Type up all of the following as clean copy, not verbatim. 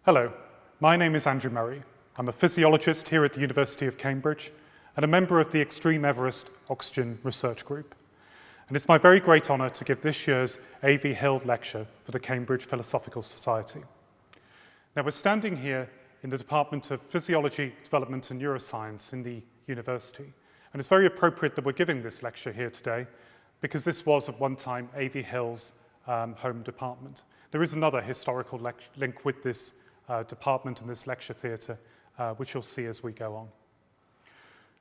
Hello, my name is Andrew Murray. I'm a physiologist here at the University of Cambridge and a member of the Xtreme Everest Oxygen Research Group. And it's my very great honour to give this year's A.V. Hill Lecture for the Cambridge Philosophical Society. Now, we're standing here in the Department of Physiology, Development and Neuroscience in the university. And it's very appropriate that we're giving this lecture here today because this was at one time A.V. Hill's home department. There is another historical link with this department and this lecture theatre, which you'll see as we go on.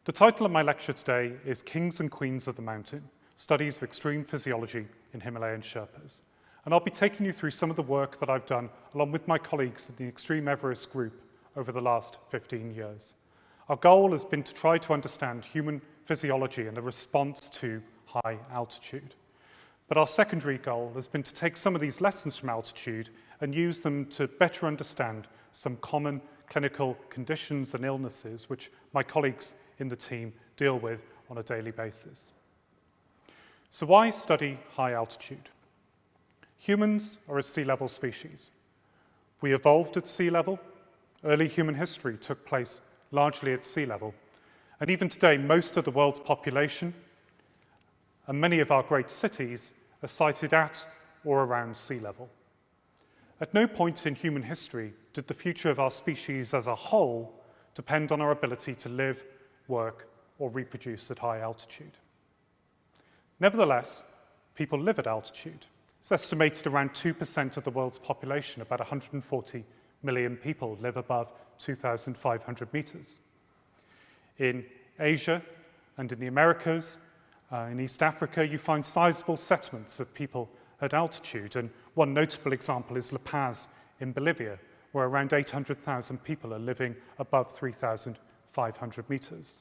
The title of my lecture today is Kings and Queens of the Mountain, Studies of Extreme Physiology in Himalayan Sherpas. And I'll be taking you through some of the work that I've done along with my colleagues at the Xtreme Everest Group over the last 15 years. Our goal has been to try to understand human physiology and the response to high altitude. But our secondary goal has been to take some of these lessons from altitude and use them to better understand some common clinical conditions and illnesses which my colleagues in the team deal with on a daily basis. So why study high altitude? Humans are a sea level species. We evolved at sea level. Early human history took place largely at sea level. And even today, most of the world's population and many of our great cities are sited at or around sea level. At no point in human history did the future of our species as a whole depend on our ability to live, work, or reproduce at high altitude. Nevertheless, people live at altitude. It's estimated around 2% of the world's population, about 140 million people, live above 2,500 meters. In Asia and in the Americas, in East Africa, you find sizable settlements of people at altitude, and one notable example is La Paz in Bolivia, where around 800,000 people are living above 3,500 meters.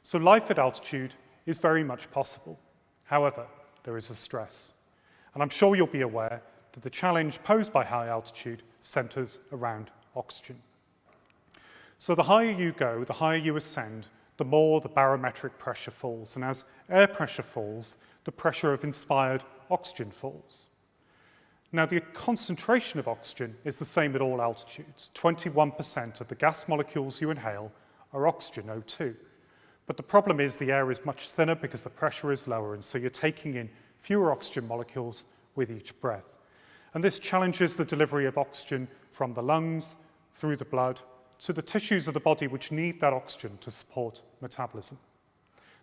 So life at altitude is very much possible. However, there is a stress. And I'm sure you'll be aware that the challenge posed by high altitude centers around oxygen. So the higher you go, the higher you ascend, the more the barometric pressure falls. And as air pressure falls, the pressure of inspired oxygen falls. Now, the concentration of oxygen is the same at all altitudes. 21% of the gas molecules you inhale are oxygen, O2. But the problem is the air is much thinner because the pressure is lower, and so you're taking in fewer oxygen molecules with each breath. And this challenges the delivery of oxygen from the lungs, through the blood, to the tissues of the body which need that oxygen to support metabolism.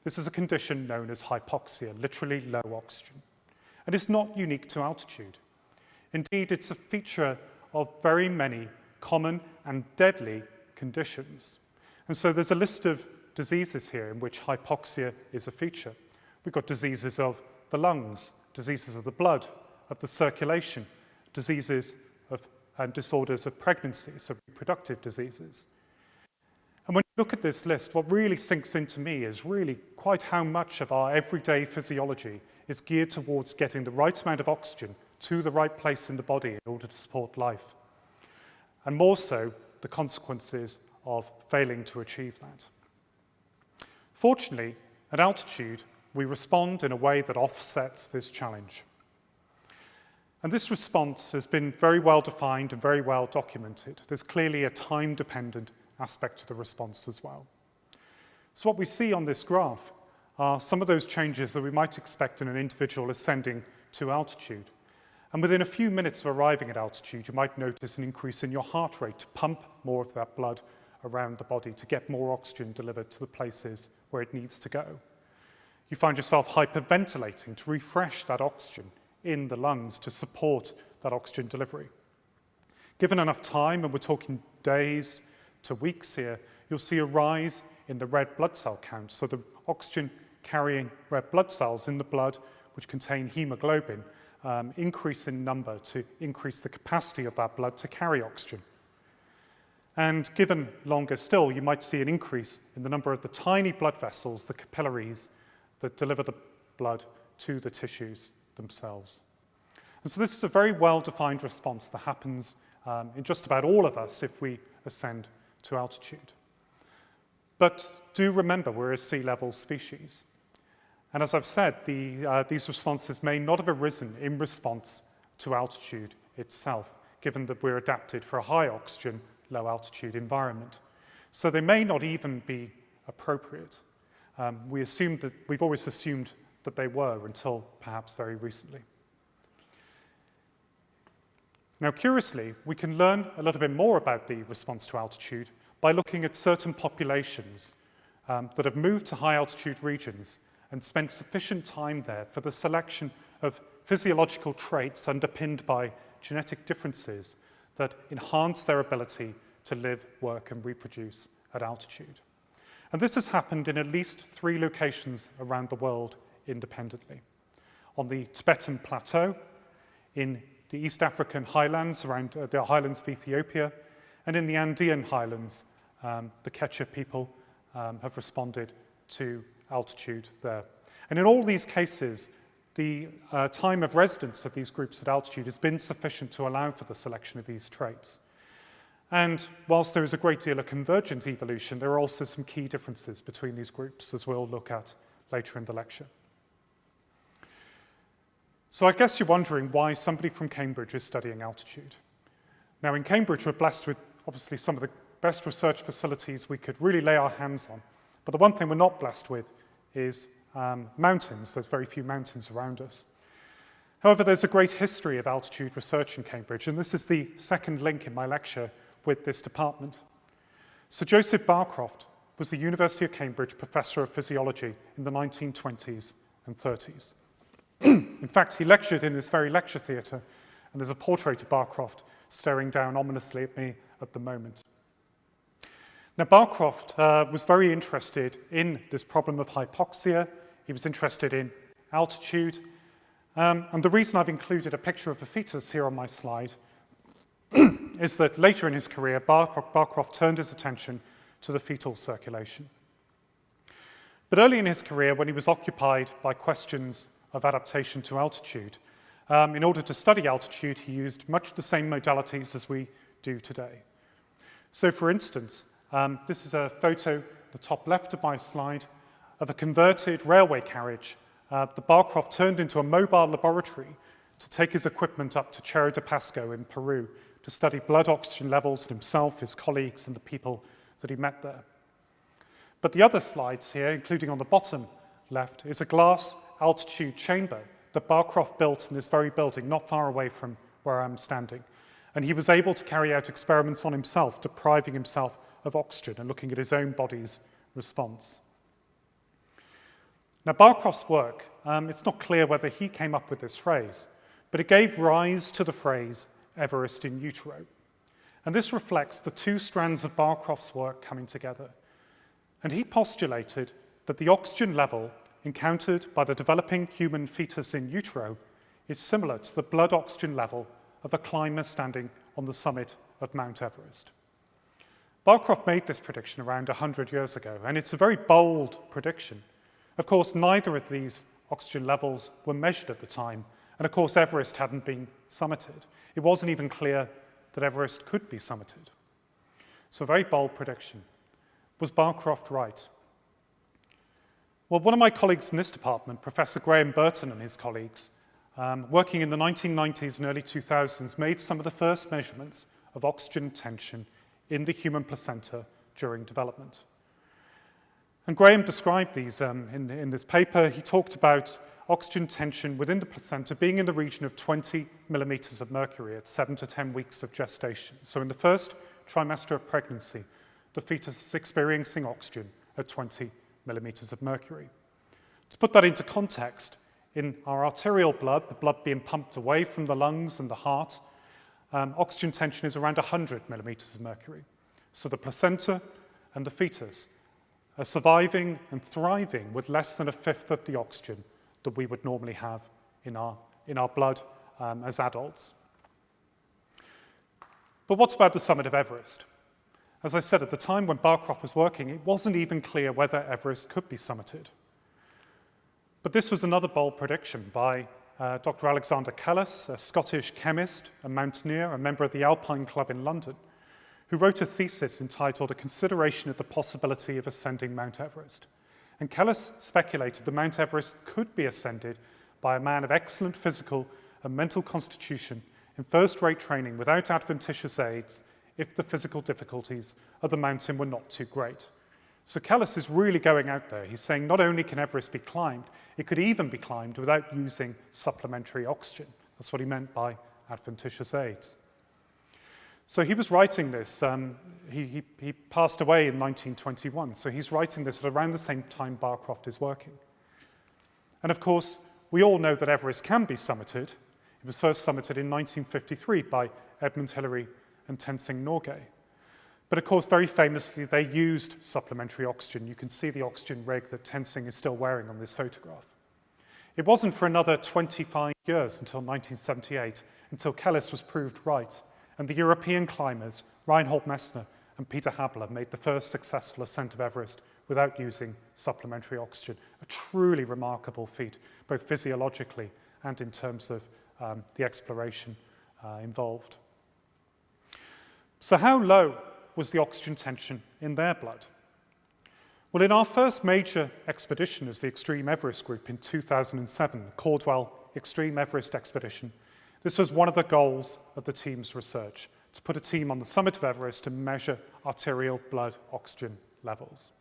This is a condition known as hypoxia, literally low oxygen. And it's not unique to altitude. Indeed, it's a feature of very many common and deadly conditions. And so there's a list of diseases here in which hypoxia is a feature. We've got diseases of the lungs, diseases of the blood, of the circulation, diseases and disorders of pregnancy, so reproductive diseases. And when you look at this list, what really sinks into me is really quite how much of our everyday physiology is geared towards getting the right amount of oxygen to the right place in the body in order to support life. And more so, the consequences of failing to achieve that. Fortunately, at altitude, we respond in a way that offsets this challenge. And this response has been very well defined and very well documented. There's clearly a time-dependent aspect to the response as well. So what we see on this graph are some of those changes that we might expect in an individual ascending to altitude. And within a few minutes of arriving at altitude, you might notice an increase in your heart rate to pump more of that blood around the body to get more oxygen delivered to the places where it needs to go. You find yourself hyperventilating to refresh that oxygen in the lungs to support that oxygen delivery. Given enough time, and we're talking days to weeks here, you'll see a rise in the red blood cell count. So the oxygen-carrying red blood cells in the blood, which contain hemoglobin, increase in number to increase the capacity of that blood to carry oxygen. And given longer still, you might see an increase in the number of the tiny blood vessels, the capillaries, that deliver the blood to the tissues themselves. And so this is a very well-defined response that happens in just about all of us if we ascend to altitude. But do remember, we're a sea level species. And as I've said, these responses may not have arisen in response to altitude itself. given that we're adapted for a high oxygen, low altitude environment. So they may not even be appropriate. We've always assumed that they were until perhaps very recently. Now, curiously, we can learn a little bit more about the response to altitude by looking at certain populations that have moved to high altitude regions and spent sufficient time there for the selection of physiological traits underpinned by genetic differences that enhance their ability to live, work, and reproduce at altitude. And this has happened in at least 3 locations around the world independently. On the Tibetan Plateau, in the East African highlands, around the highlands of Ethiopia, and in the Andean highlands, the Quechua people have responded to altitude there. And in all these cases, the time of residence of these groups at altitude has been sufficient to allow for the selection of these traits. And whilst there is a great deal of convergent evolution, there are also some key differences between these groups, as we'll look at later in the lecture. So I guess you're wondering why somebody from Cambridge is studying altitude. Now, in Cambridge, we're blessed with obviously some of the best research facilities we could really lay our hands on. But the one thing we're not blessed with is mountains. There's very few mountains around us. However, there's a great history of altitude research in Cambridge, and this is the second link in my lecture with this department. Sir Joseph Barcroft was the University of Cambridge Professor of Physiology in the 1920s and 30s. In fact, he lectured in this very lecture theatre, and there's a portrait of Barcroft staring down ominously at me at the moment. Now, Barcroft was very interested in this problem of hypoxia. He was interested in altitude. And the reason I've included a picture of a fetus here on my slide is that later in his career, Barcroft turned his attention to the fetal circulation. But early in his career, when he was occupied by questions of adaptation to altitude, in order to study altitude, he used much the same modalities as we do today. So, for instance, this is a photo, the top left of my slide, of a converted railway carriage that Barcroft turned into a mobile laboratory to take his equipment up to Cerro de Pasco in Peru to study blood oxygen levels in himself, his colleagues, and the people that he met there. But the other slides here, including on the bottom left, is a glass altitude chamber that Barcroft built in this very building, not far away from where I'm standing. And he was able to carry out experiments on himself, depriving himself of oxygen and looking at his own body's response. Now, Barcroft's work, it's not clear whether he came up with this phrase, but it gave rise to the phrase Everest in utero. And this reflects the 2 strands of Barcroft's work coming together. And he postulated that the oxygen level encountered by the developing human fetus in utero is similar to the blood oxygen level of a climber standing on the summit of Mount Everest. Barcroft made this prediction around 100 years ago, and it's a very bold prediction. Of course, neither of these oxygen levels were measured at the time, and of course, Everest hadn't been summited. It wasn't even clear that Everest could be summited. So a very bold prediction. Was Barcroft right? Well, one of my colleagues in this department, Professor Graham Burton and his colleagues, working in the 1990s and early 2000s, made some of the first measurements of oxygen tension in the human placenta during development. And Graham described these in this paper. He talked about oxygen tension within the placenta being in the region of 20 millimeters of mercury at 7 to 10 weeks of gestation. So in the first trimester of pregnancy, the fetus is experiencing oxygen at 20 millimeters of mercury. To put that into context, in our arterial blood, the blood being pumped away from the lungs and the heart, oxygen tension is around 100 millimeters of mercury. So the placenta and the fetus are surviving and thriving with less than 1/5 of the oxygen that we would normally have in our blood as adults. But what about the summit of Everest? As I said, at the time when Barcroft was working, it wasn't even clear whether Everest could be summited. But this was another bold prediction by Dr. Alexander Kellas, a Scottish chemist, a mountaineer, a member of the Alpine Club in London, who wrote a thesis entitled A Consideration of the Possibility of Ascending Mount Everest. And Kellas speculated that Mount Everest could be ascended by a man of excellent physical and mental constitution in first-rate training without adventitious aids if the physical difficulties of the mountain were not too great. So Kellas is really going out there. He's saying not only can Everest be climbed, it could even be climbed without using supplementary oxygen. That's what he meant by adventitious aids. So he was writing this. He passed away in 1921, so he's writing this at around the same time Barcroft is working. And of course, we all know that Everest can be summited. It was first summited in 1953 by Edmund Hillary and Tenzing Norgay. But of course, very famously, they used supplementary oxygen. You can see the oxygen rig that Tenzing is still wearing on this photograph. It wasn't for another 25 years until 1978, until Kellas was proved right, and the European climbers, Reinhold Messner and Peter Habler, made the first successful ascent of Everest without using supplementary oxygen. A truly remarkable feat, both physiologically and in terms of the exploration involved. So how low was the oxygen tension in their blood? Well, in our first major expedition as the Xtreme Everest Group in 2007, the Caldwell Xtreme Everest Expedition, this was one of the goals of the team's research, to put a team on the summit of Everest to measure arterial blood oxygen levels.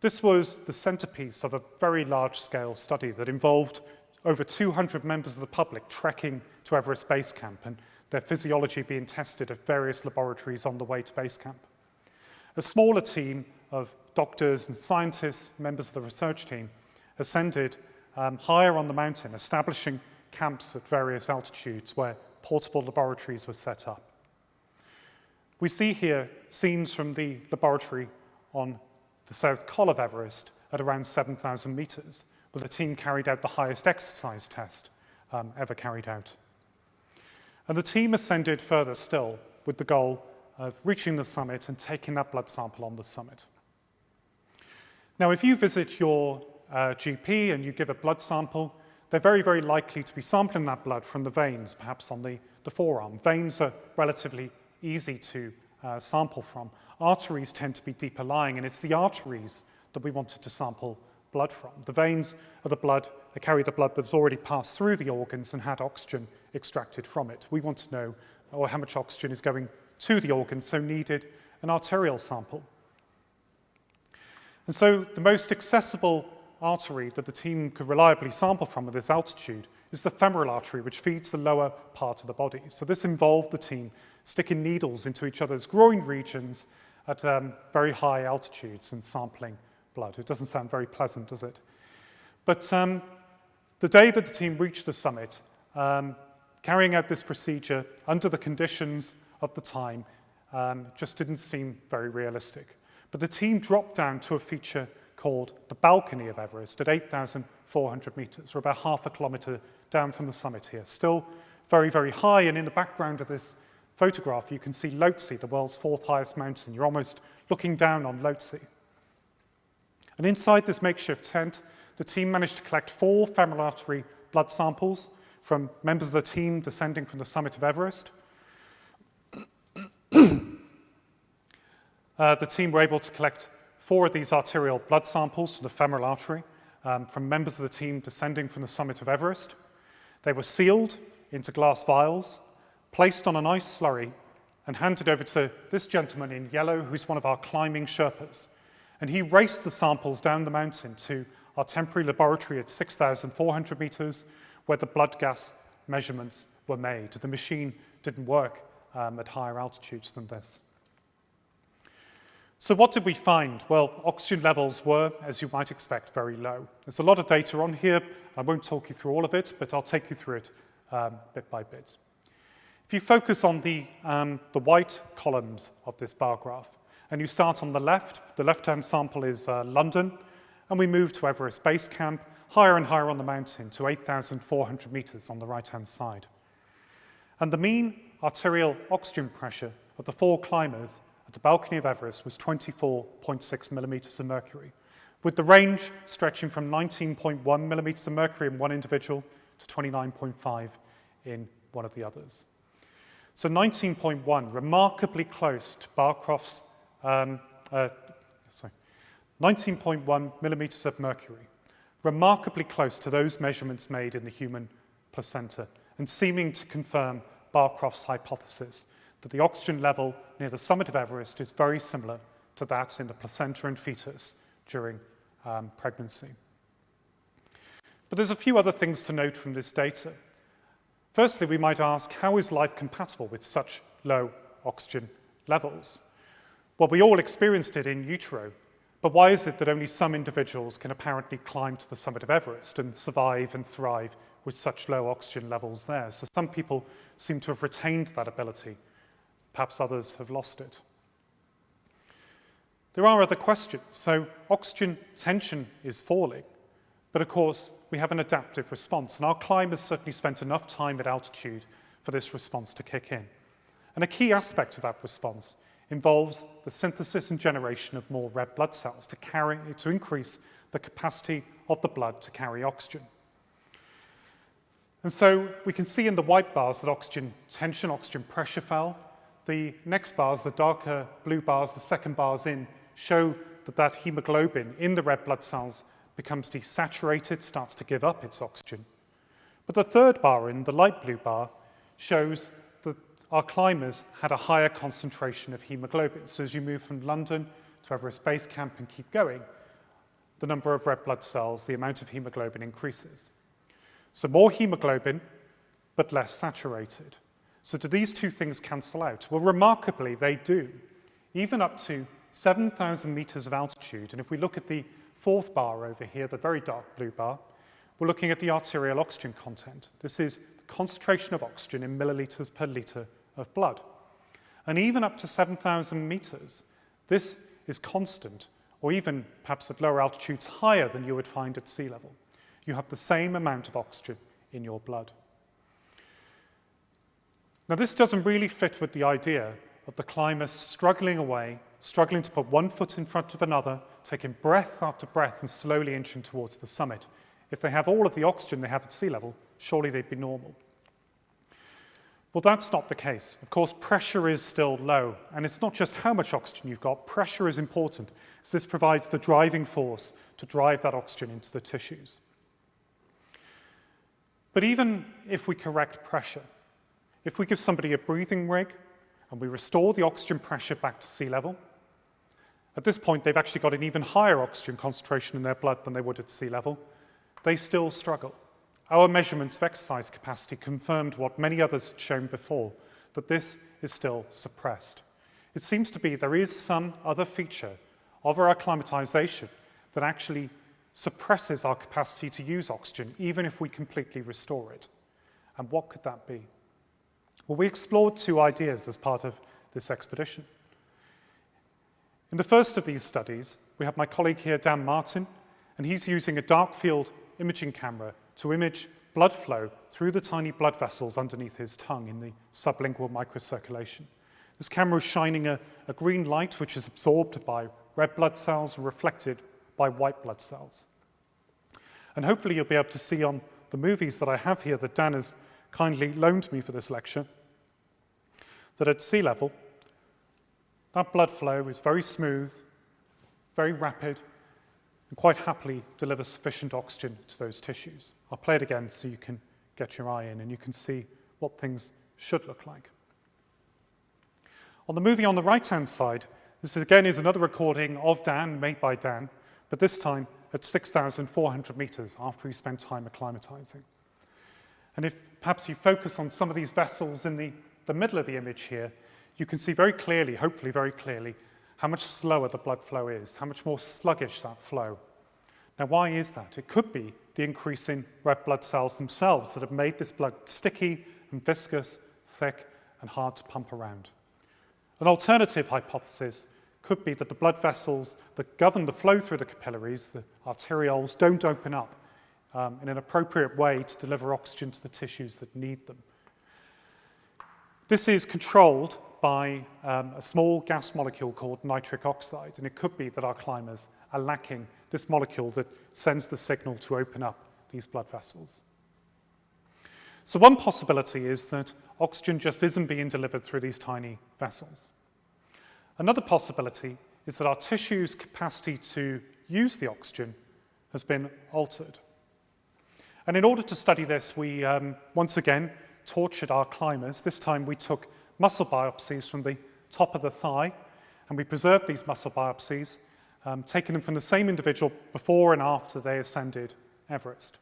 This was the centerpiece of a very large-scale study that involved over 200 members of the public trekking to Everest Base Camp and their physiology being tested at various laboratories on the way to base camp. A smaller team of doctors and scientists, members of the research team, ascended higher on the mountain, establishing camps at various altitudes where portable laboratories were set up. We see here scenes from the laboratory on the South Col of Everest at around 7,000 meters, where the team carried out the highest exercise test ever carried out. And the team ascended further still with the goal of reaching the summit and taking that blood sample on the summit. Now, if you visit your GP and you give a blood sample, they're very, very likely to be sampling that blood from the veins, perhaps on the forearm. Veins are relatively easy to sample from. Arteries tend to be deeper lying, and it's the arteries that we wanted to sample blood from. The veins are the blood that carry the blood that's already passed through the organs and had oxygen extracted from it. We want to know how much oxygen is going to the organs, so needed an arterial sample. And so the most accessible artery that the team could reliably sample from at this altitude is the femoral artery, which feeds the lower part of the body. So this involved the team sticking needles into each other's groin regions at very high altitudes and sampling blood. It doesn't sound very pleasant, does it? But the day that the team reached the summit, carrying out this procedure under the conditions of the time just didn't seem very realistic. But the team dropped down to a feature called the balcony of Everest at 8,400 meters, or about half a kilometer down from the summit here. Still very, very high, and in the background of this photograph, you can see Lhotse, the world's fourth highest mountain. You're almost looking down on Lhotse. And inside this makeshift tent, the team managed to collect 4 femoral artery blood samples from members of the team descending from the summit of Everest. The team were able to collect 4 of these arterial blood samples from the femoral artery from members of the team descending from the summit of Everest. They were sealed into glass vials, placed on an ice slurry, and handed over to this gentleman in yellow, who's one of our climbing Sherpas. And he raced the samples down the mountain to our temporary laboratory at 6,400 meters, where the blood gas measurements were made. The machine didn't work at higher altitudes than this. So what did we find? Well, oxygen levels were, as you might expect, very low. There's a lot of data on here. I won't talk you through all of it, but I'll take you through it bit by bit. If you focus on the white columns of this bar graph, and you start on the left-hand sample is London, and we move to Everest Base Camp, higher and higher on the mountain to 8,400 meters on the right-hand side. And the mean arterial oxygen pressure of the 4 climbers at the balcony of Everest was 24.6 millimeters of mercury, with the range stretching from 19.1 millimeters of mercury in one individual to 29.5 in one of the others. So 19.1, remarkably close to Barcroft's 19.1 millimeters of mercury, remarkably close to those measurements made in the human placenta, and seeming to confirm Barcroft's hypothesis, that the oxygen level near the summit of Everest is very similar to that in the placenta and fetus during pregnancy. But there's a few other things to note from this data. Firstly, we might ask, how is life compatible with such low oxygen levels? Well, we all experienced it in utero, but why is it that only some individuals can apparently climb to the summit of Everest and survive and thrive with such low oxygen levels there? So some people seem to have retained that ability. Perhaps others have lost it. There are other questions. So oxygen tension is falling, but of course we have an adaptive response, and our climbers certainly spent enough time at altitude for this response to kick in. And a key aspect of that response involves the synthesis and generation of more red blood cells to increase the capacity of the blood to carry oxygen. And so we can see in the white bars that oxygen tension, oxygen pressure fell. The next bars, the darker blue bars, the second bars in, show that hemoglobin in the red blood cells becomes desaturated, starts to give up its oxygen. But the third bar in, the light blue bar, shows that our climbers had a higher concentration of hemoglobin. So as you move from London to Everest Base Camp and keep going, the number of red blood cells, the amount of hemoglobin increases. So more hemoglobin, but less saturated. So do these two things cancel out? Well, remarkably, they do, even up to 7,000 meters of altitude. And if we look at the fourth bar over here, the very dark blue bar, we're looking at the arterial oxygen content. This is the concentration of oxygen in milliliters per liter of blood. And even up to 7,000 meters, this is constant, or even perhaps at lower altitudes higher than you would find at sea level. You have the same amount of oxygen in your blood. Now, this doesn't really fit with the idea of the climber struggling away, struggling to put one foot in front of another, taking breath after breath and slowly inching towards the summit. If they have all of the oxygen they have at sea level, surely they'd be normal. Well, that's not the case. Of course, pressure is still low, and it's not just how much oxygen you've got. Pressure is important, so this provides the driving force to drive that oxygen into the tissues. But even if we correct pressure, if we give somebody a breathing rig and we restore the oxygen pressure back to sea level, at this point they've actually got an even higher oxygen concentration in their blood than they would at sea level, they still struggle. Our measurements of exercise capacity confirmed what many others had shown before, that this is still suppressed. It seems to be there is some other feature of our acclimatization that actually suppresses our capacity to use oxygen, even if we completely restore it. And what could that be? Well, we explored two ideas as part of this expedition. In the first of these studies, we have my colleague here, Dan Martin, and he's using a dark field imaging camera to image blood flow through the tiny blood vessels underneath his tongue in the sublingual microcirculation. This camera is shining a green light which is absorbed by red blood cells and reflected by white blood cells. And hopefully you'll be able to see on the movies that I have here that Dan has kindly loaned me for this lecture, that at sea level, that blood flow is very smooth, very rapid, and quite happily delivers sufficient oxygen to those tissues. I'll play it again so you can get your eye in and you can see what things should look like. On the movie on the right-hand side, this again is another recording of Dan, made by Dan, but this time at 6,400 meters after he spent time acclimatizing. And if perhaps you focus on some of these vessels in the middle of the image here, you can see very clearly, hopefully very clearly, how much slower the blood flow is, how much more sluggish that flow. Now, why is that? It could be the increase in red blood cells themselves that have made this blood sticky and viscous, thick, and hard to pump around. An alternative hypothesis could be that the blood vessels that govern the flow through the capillaries, the arterioles, don't open up in an appropriate way to deliver oxygen to the tissues that need them. This is controlled by a small gas molecule called nitric oxide, and it could be that our climbers are lacking this molecule that sends the signal to open up these blood vessels. So one possibility is that oxygen just isn't being delivered through these tiny vessels. Another possibility is that our tissue's capacity to use the oxygen has been altered. And in order to study this, we once again tortured our climbers. This time we took muscle biopsies from the top of the thigh, and we preserved these muscle biopsies, taking them from the same individual before and after they ascended Everest.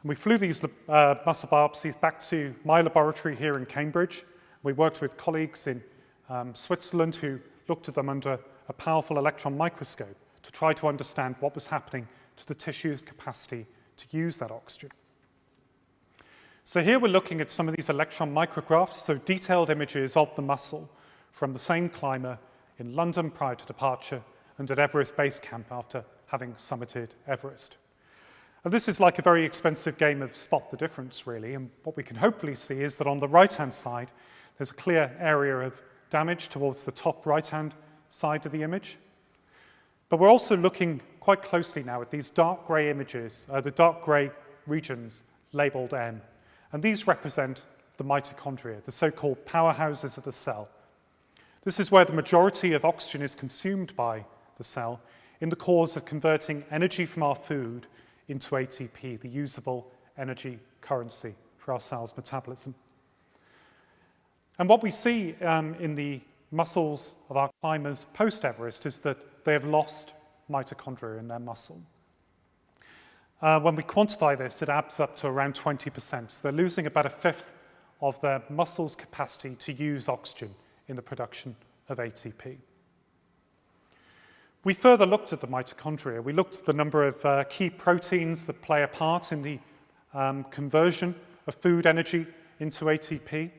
And we flew these muscle biopsies back to my laboratory here in Cambridge. We worked with colleagues in Switzerland who looked at them under a powerful electron microscope to try to understand what was happening to the tissue's capacity to use that oxygen. So here we're looking at some of these electron micrographs, so detailed images of the muscle from the same climber in London prior to departure and at Everest Base Camp after having summited Everest. And this is like a very expensive game of spot the difference, really, and what we can hopefully see is that on the right-hand side, there's a clear area of damage towards the top right-hand side of the image. But we're also looking quite closely now at these dark grey images, the dark grey regions labelled M. And these represent the mitochondria, the so-called powerhouses of the cell. This is where the majority of oxygen is consumed by the cell in the course of converting energy from our food into ATP, the usable energy currency for our cell's metabolism. And what we see in the muscles of our climbers post-Everest is that they have lost mitochondria in their muscle. When we quantify this, it adds up to around 20%. So they're losing about a fifth of their muscle's capacity to use oxygen in the production of ATP. We further looked at the mitochondria. We looked at the number of key proteins that play a part in the conversion of food energy into ATP,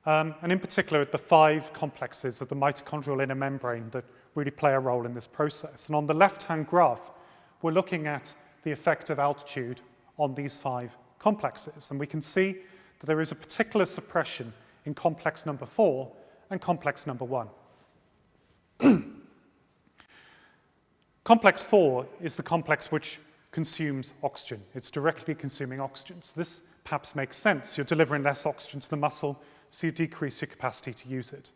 and in particular at the 5 complexes of the mitochondrial inner membrane that really play a role in this process. And on the left-hand graph, we're looking at the effect of altitude on these 5 complexes. And we can see that there is a particular suppression in complex number 4 and complex number 1. Complex 4 is the complex which consumes oxygen. It's directly consuming oxygen. So this perhaps makes sense. You're delivering less oxygen to the muscle, so you decrease your capacity to use it.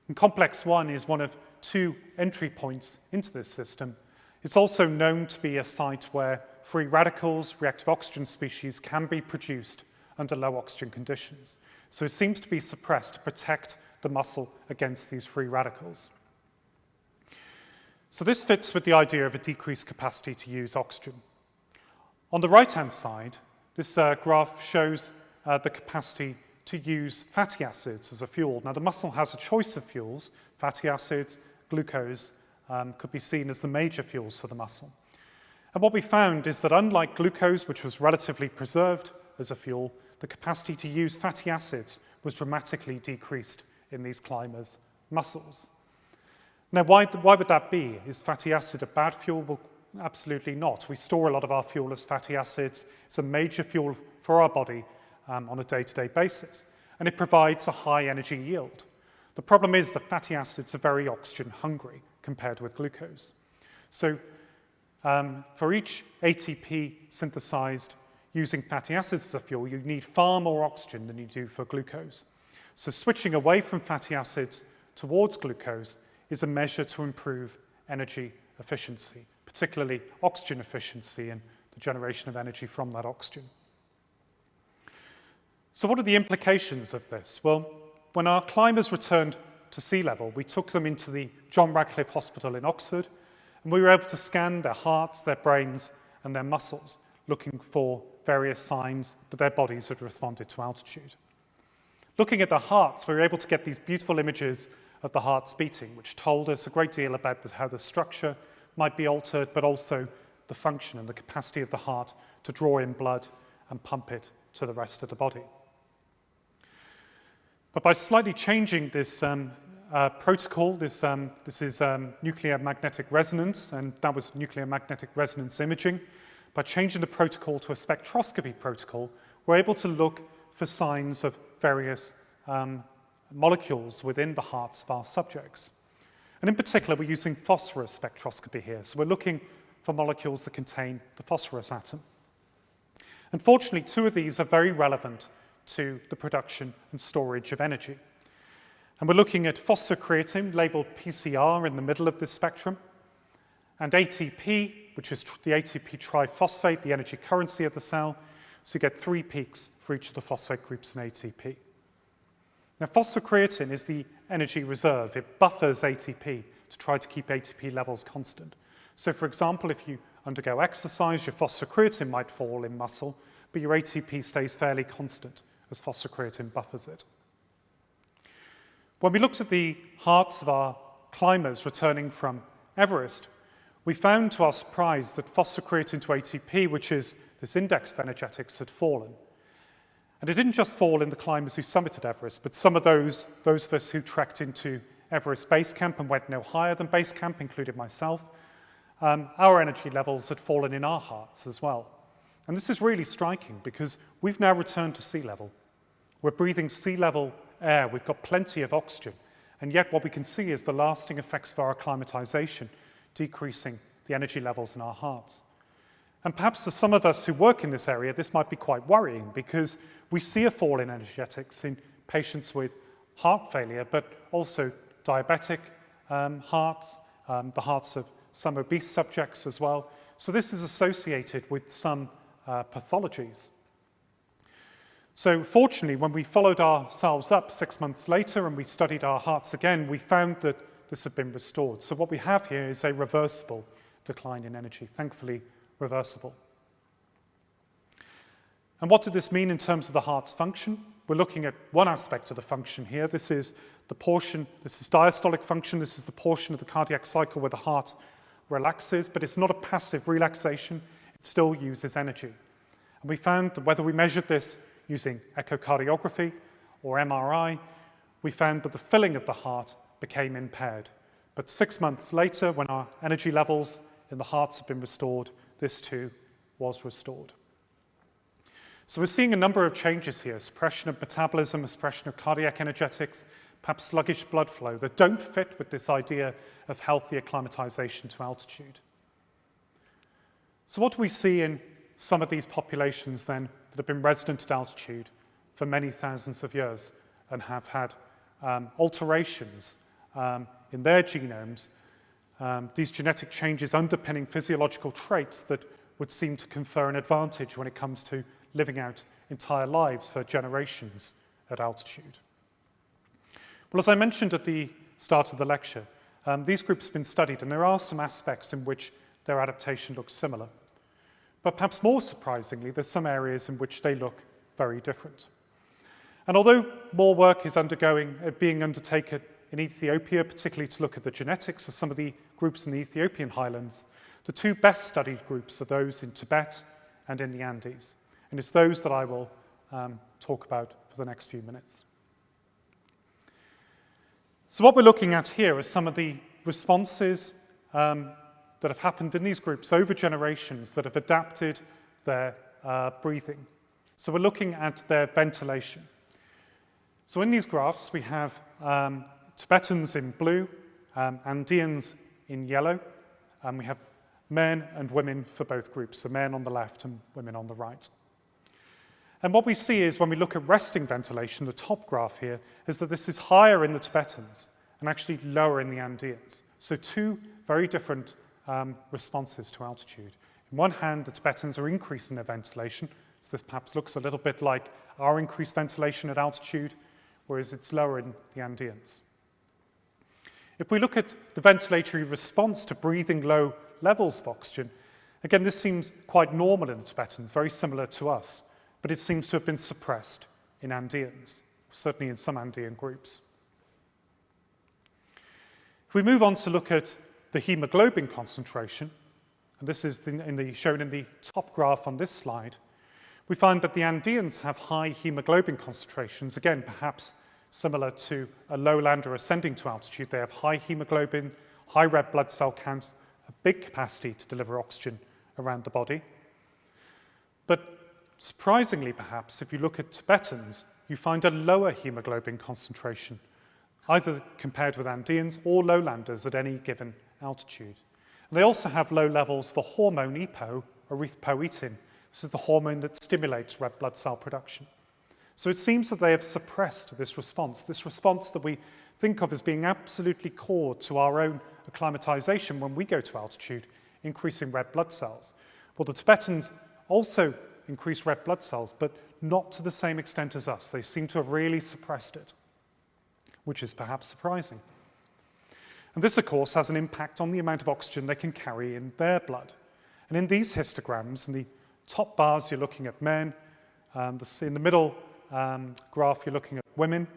And complex 1 is one of 2 entry points into this system. It's also known to be a site where free radicals, reactive oxygen species, can be produced under low oxygen conditions. So it seems to be suppressed to protect the muscle against these free radicals. So this fits with the idea of a decreased capacity to use oxygen. On the right-hand side, this graph shows the capacity to use fatty acids as a fuel. Now, the muscle has a choice of fuels. Fatty acids, glucose could be seen as the major fuels for the muscle. And what we found is that unlike glucose, which was relatively preserved as a fuel, the capacity to use fatty acids was dramatically decreased in these climbers' muscles. Now, why would that be? Is fatty acid a bad fuel? Well, absolutely not. We store a lot of our fuel as fatty acids. It's a major fuel for our body on a day-to-day basis, and it provides a high energy yield. The problem is that fatty acids are very oxygen hungry compared with glucose. So for each ATP synthesized using fatty acids as a fuel, you need far more oxygen than you do for glucose. So switching away from fatty acids towards glucose is a measure to improve energy efficiency, particularly oxygen efficiency and the generation of energy from that oxygen. So what are the implications of this? Well, when our climbers returned to sea level, we took them into the John Radcliffe Hospital in Oxford, and we were able to scan their hearts, their brains, and their muscles, looking for various signs that their bodies had responded to altitude. Looking at their hearts, we were able to get these beautiful images of the heart's beating, which told us a great deal about how the structure might be altered, but also the function and the capacity of the heart to draw in blood and pump it to the rest of the body. But by slightly changing this protocol, this is nuclear magnetic resonance, and that was nuclear magnetic resonance imaging. By changing the protocol to a spectroscopy protocol, we're able to look for signs of various molecules within the hearts of our subjects. And in particular, we're using phosphorus spectroscopy here. So we're looking for molecules that contain the phosphorus atom. Unfortunately, 2 of these are very relevant to the production and storage of energy. And we're looking at phosphocreatine, labeled PCR, in the middle of this spectrum, and ATP, which is the ATP triphosphate, the energy currency of the cell, So you get 3 peaks for each of the phosphate groups in ATP. Now, phosphocreatine is the energy reserve. It buffers ATP to try to keep ATP levels constant. So, for example, if you undergo exercise, your phosphocreatine might fall in muscle, but your ATP stays fairly constant as phosphocreatine buffers it. When we looked at the hearts of our climbers returning from Everest, we found to our surprise that phosphocreatine to ATP, which is this index of energetics, had fallen. And it didn't just fall in the climbers who summited Everest, but some of those of us who trekked into Everest Base Camp and went no higher than Base Camp, including myself, our energy levels had fallen in our hearts as well. And this is really striking because we've now returned to sea level. We're breathing sea level air, we've got plenty of oxygen, and yet what we can see is the lasting effects of our acclimatization, decreasing the energy levels in our hearts. And perhaps for some of us who work in this area, this might be quite worrying because we see a fall in energetics in patients with heart failure, but also diabetic hearts, the hearts of some obese subjects as well. So this is associated with some pathologies. So fortunately, when we followed ourselves up 6 months later and we studied our hearts again, we found that this had been restored. So what we have here is a reversible decline in energy, thankfully reversible. And what did this mean in terms of the heart's function? We're looking at one aspect of the function here. This is diastolic function. This is the portion of the cardiac cycle where the heart relaxes, but it's not a passive relaxation. It still uses energy. And we found that whether we measured this using echocardiography or MRI, we found that the filling of the heart became impaired. But 6 months later, when our energy levels in the hearts have been restored, this too was restored. So we're seeing a number of changes here, suppression of metabolism, suppression of cardiac energetics, perhaps sluggish blood flow, that don't fit with this idea of healthy acclimatization to altitude. So what do we see in some of these populations then that have been resident at altitude for many thousands of years and have had alterations in their genomes, these genetic changes underpinning physiological traits that would seem to confer an advantage when it comes to living out entire lives for generations at altitude? Well, as I mentioned at the start of the lecture, these groups have been studied, and there are some aspects in which their adaptation looks similar. But perhaps more surprisingly, there's some areas in which they look very different. And although more work is being undertaken in Ethiopia, particularly to look at the genetics of some of the groups in the Ethiopian highlands, the 2 best studied groups are those in Tibet and in the Andes. And it's those that I will talk about for the next few minutes. So what we're looking at here are some of the responses that have happened in these groups over generations that have adapted their breathing. So we're looking at their ventilation. So in these graphs, we have Tibetans in blue, Andeans in yellow, and we have men and women for both groups, so men on the left and women on the right. And what we see is when we look at resting ventilation, the top graph here, is that this is higher in the Tibetans and actually lower in the Andeans. So 2 very different responses to altitude. On one hand, the Tibetans are increasing their ventilation, so this perhaps looks a little bit like our increased ventilation at altitude, whereas it's lower in the Andeans. If we look at the ventilatory response to breathing low levels of oxygen, again, this seems quite normal in the Tibetans, very similar to us, but it seems to have been suppressed in Andeans, certainly in some Andean groups. If we move on to look at the hemoglobin concentration, and this is shown in the top graph on this slide, we find that the Andeans have high hemoglobin concentrations, again, perhaps similar to a lowlander ascending to altitude. They have high hemoglobin, high red blood cell counts, a big capacity to deliver oxygen around the body. But surprisingly, perhaps, if you look at Tibetans, you find a lower hemoglobin concentration, either compared with Andeans or lowlanders at any given altitude. And they also have low levels for hormone EPO, erythropoietin. This is the hormone that stimulates red blood cell production. So it seems that they have suppressed this response that we think of as being absolutely core to our own acclimatization when we go to altitude, increasing red blood cells. Well, the Tibetans also increase red blood cells, but not to the same extent as us. They seem to have really suppressed it, which is perhaps surprising. And this, of course, has an impact on the amount of oxygen they can carry in their blood. And in these histograms, in the top bars, you're looking at men. In the middle graph, you're looking at women,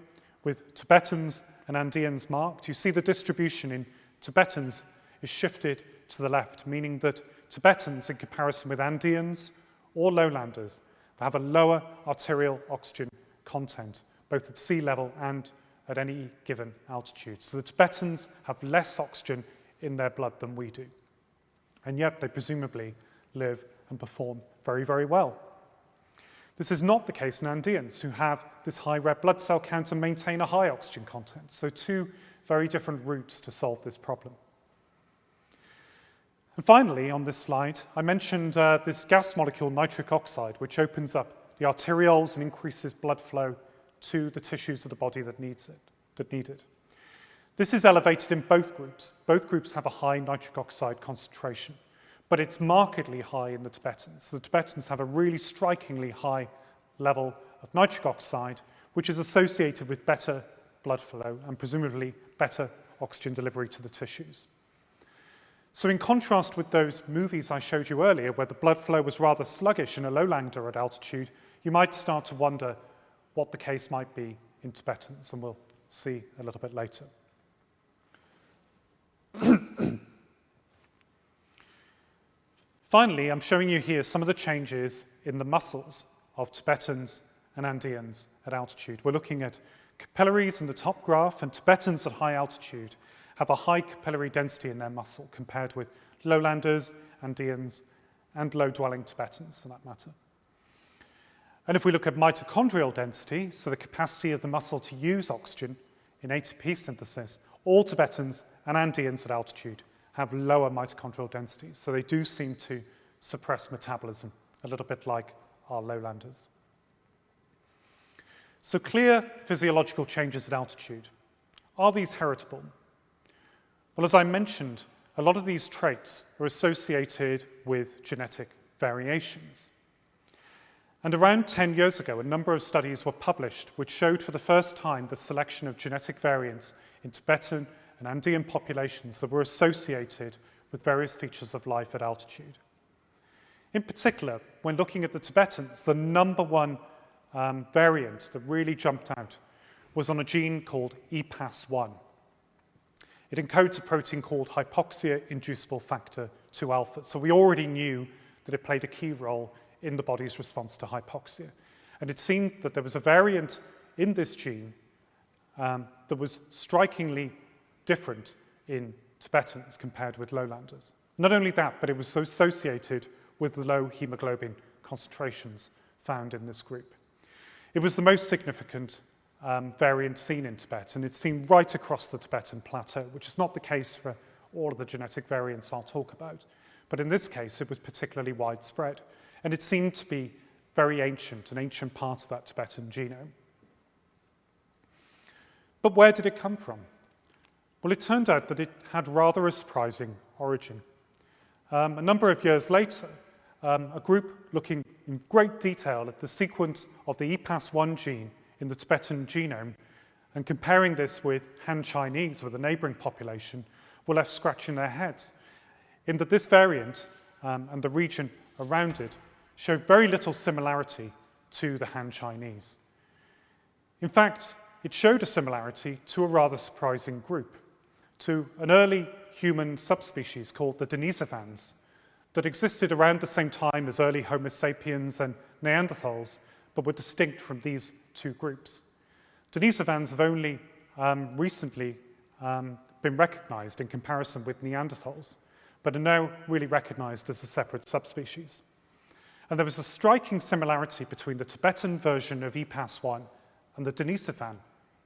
with Tibetans and Andeans marked. You see the distribution in Tibetans is shifted to the left, meaning that Tibetans, in comparison with Andeans or lowlanders, have a lower arterial oxygen content, both at sea level and at any given altitude. So the Tibetans have less oxygen in their blood than we do. And yet they presumably live and perform very, very well. This is not the case in Andeans, who have this high red blood cell count and maintain a high oxygen content. So two very different routes to solve this problem. And finally, on this slide, I mentioned this gas molecule, nitric oxide, which opens up the arterioles and increases blood flow to the tissues of the body that need it. This is elevated in both groups. Both groups have a high nitric oxide concentration, but it's markedly high in the Tibetans. The Tibetans have a really strikingly high level of nitric oxide, which is associated with better blood flow and presumably better oxygen delivery to the tissues. So in contrast with those movies I showed you earlier, where the blood flow was rather sluggish in a lowlander at altitude, you might start to wonder what the case might be in Tibetans, and we'll see a little bit later. Finally, I'm showing you here some of the changes in the muscles of Tibetans and Andeans at altitude. We're looking at capillaries in the top graph, and Tibetans at high altitude have a high capillary density in their muscle compared with lowlanders, Andeans, and low-dwelling Tibetans, for that matter. And if we look at mitochondrial density, so the capacity of the muscle to use oxygen in ATP synthesis, all Tibetans and Andeans at altitude have lower mitochondrial densities, so they do seem to suppress metabolism, a little bit like our lowlanders. So clear physiological changes at altitude. Are these heritable? Well, as I mentioned, a lot of these traits are associated with genetic variations. And around 10 years ago, a number of studies were published which showed for the first time the selection of genetic variants in Tibetan and Andean populations that were associated with various features of life at altitude. In particular, when looking at the Tibetans, the number one variant that really jumped out was on a gene called EPAS1. It encodes a protein called hypoxia-inducible factor 2 alpha. So we already knew that it played a key role in the body's response to hypoxia. And it seemed that there was a variant in this gene that was strikingly different in Tibetans compared with lowlanders. Not only that, but it was associated with the low hemoglobin concentrations found in this group. It was the most significant variant seen in Tibet, and it's seen right across the Tibetan plateau, which is not the case for all of the genetic variants I'll talk about. But in this case, it was particularly widespread, and it seemed to be very ancient, an ancient part of that Tibetan genome. But where did it come from? Well, it turned out that it had rather a surprising origin. A number of years later, a group looking in great detail at the sequence of the EPAS1 gene in the Tibetan genome and comparing this with Han Chinese, with a neighboring population, were left scratching their heads in that this variant and the region around it showed very little similarity to the Han Chinese. In fact, it showed a similarity to a rather surprising group, to an early human subspecies called the Denisovans that existed around the same time as early Homo sapiens and Neanderthals, but were distinct from these two groups. Denisovans have only recently been recognized in comparison with Neanderthals, but are now really recognized as a separate subspecies. And there was a striking similarity between the Tibetan version of EPAS1 and the Denisovan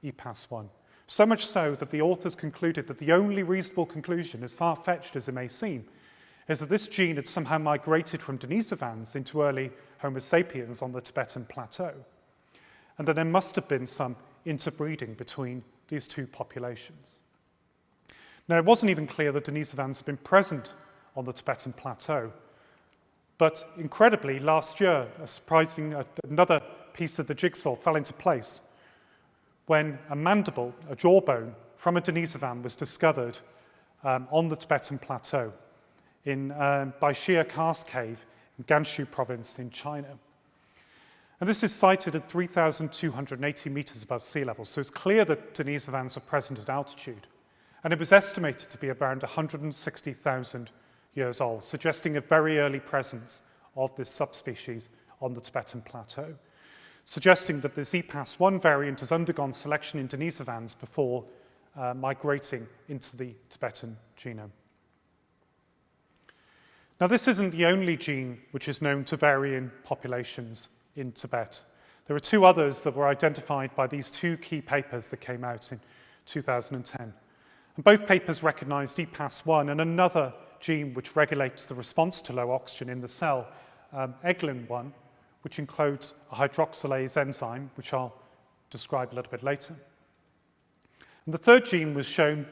EPAS1, so much so that the authors concluded that the only reasonable conclusion, as far-fetched as it may seem, is that this gene had somehow migrated from Denisovans into early Homo sapiens on the Tibetan plateau, and that there must have been some interbreeding between these two populations. Now, it wasn't even clear that Denisovans had been present on the Tibetan plateau, But incredibly, last year, another piece of the jigsaw fell into place when a mandible, a jawbone, from a Denisovan was discovered on the Tibetan Plateau by Shia Karst Cave in Gansu province in China. And this is sited at 3,280 meters above sea level, so it's clear that Denisovans are present at altitude. And it was estimated to be around 160,000 years old, suggesting a very early presence of this subspecies on the Tibetan Plateau, suggesting that this EPAS1 variant has undergone selection in Denisovans before migrating into the Tibetan genome. Now, this isn't the only gene which is known to vary in populations in Tibet. There are two others that were identified by these two key papers that came out in 2010. And both papers recognized EPAS1 and another gene which regulates the response to low oxygen in the cell, EGLIN1, which encodes a hydroxylase enzyme, which I'll describe a little bit later. And the third gene was shown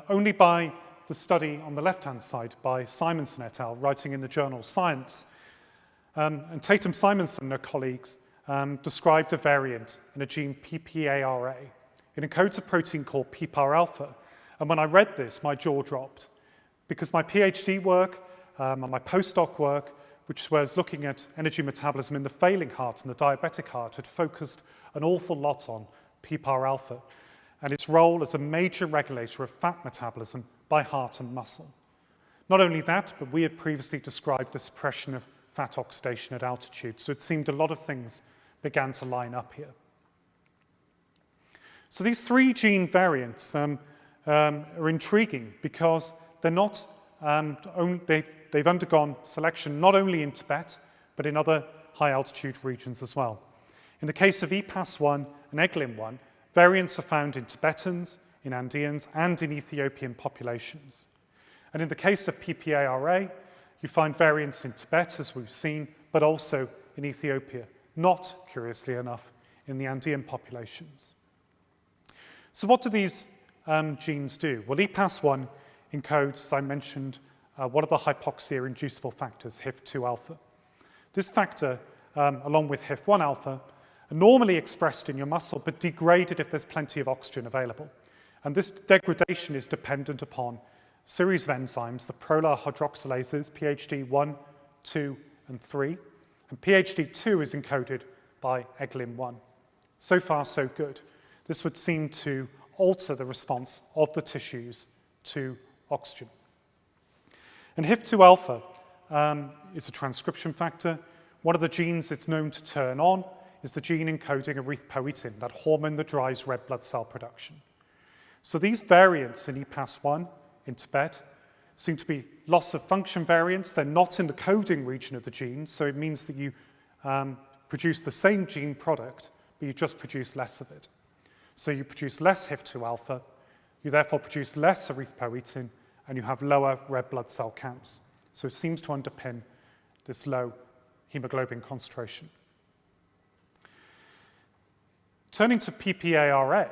only by the study on the left-hand side by Simonson et al., writing in the journal Science. And Tatum Simonson and her colleagues described a variant in a gene PPARA. It encodes a protein called PPAR-alpha. And when I read this, my jaw dropped, because my PhD work and my postdoc work, which was looking at energy metabolism in the failing heart and the diabetic heart, had focused an awful lot on PPAR-alpha and its role as a major regulator of fat metabolism by heart and muscle. Not only that, but we had previously described the suppression of fat oxidation at altitude, so it seemed a lot of things began to line up here. So these three gene variants are intriguing because they're not they've undergone selection not only in Tibet, but in other high-altitude regions as well. In the case of EPAS1 and EGLIN1, variants are found in Tibetans, in Andeans, and in Ethiopian populations. And in the case of PPARA, you find variants in Tibet, as we've seen, but also in Ethiopia, not, curiously enough, in the Andean populations. So what do these genes do? Well, EPAS1 encodes, as I mentioned, one of the hypoxia-inducible factors, HIF2-alpha. This factor, along with HIF1-alpha, are normally expressed in your muscle, but degraded if there's plenty of oxygen available. And this degradation is dependent upon a series of enzymes, the prolar hydroxylases, PHD1, 2, and 3. And PHD2 is encoded by EGLIN1. So far, so good. This would seem to alter the response of the tissues to oxygen. And HIF2-alpha is a transcription factor. One of the genes it's known to turn on is the gene encoding erythropoietin, that hormone that drives red blood cell production. So these variants in EPAS1 in Tibet seem to be loss of function variants. They're not in the coding region of the gene, so it means that you produce the same gene product, but you just produce less of it. So you produce less HIF2-alpha, you therefore produce less erythropoietin, and you have lower red blood cell counts. So it seems to underpin this low hemoglobin concentration. Turning to PPARA,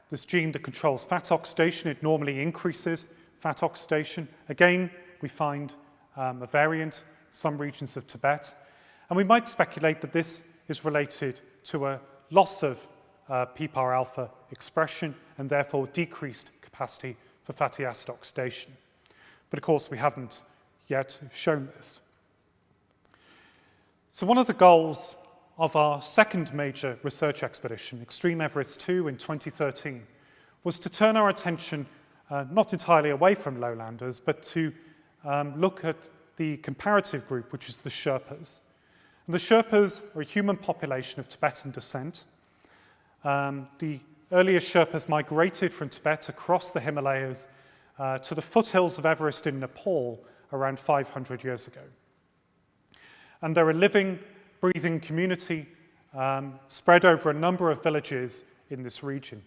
this gene that controls fat oxidation, it normally increases fat oxidation. Again, we find a variant in some regions of Tibet. And we might speculate that this is related to a loss of PPAR-alpha expression and therefore decreased capacity for fatty acid oxidation. But of course, we haven't yet shown this. So one of the goals of our second major research expedition, Xtreme Everest 2 in 2013, was to turn our attention not entirely away from lowlanders, but to look at the comparative group, which is the Sherpas. And the Sherpas are a human population of Tibetan descent. The earliest Sherpas migrated from Tibet across the Himalayas to the foothills of Everest in Nepal around 500 years ago. And they're a living, breathing community spread over a number of villages in this region.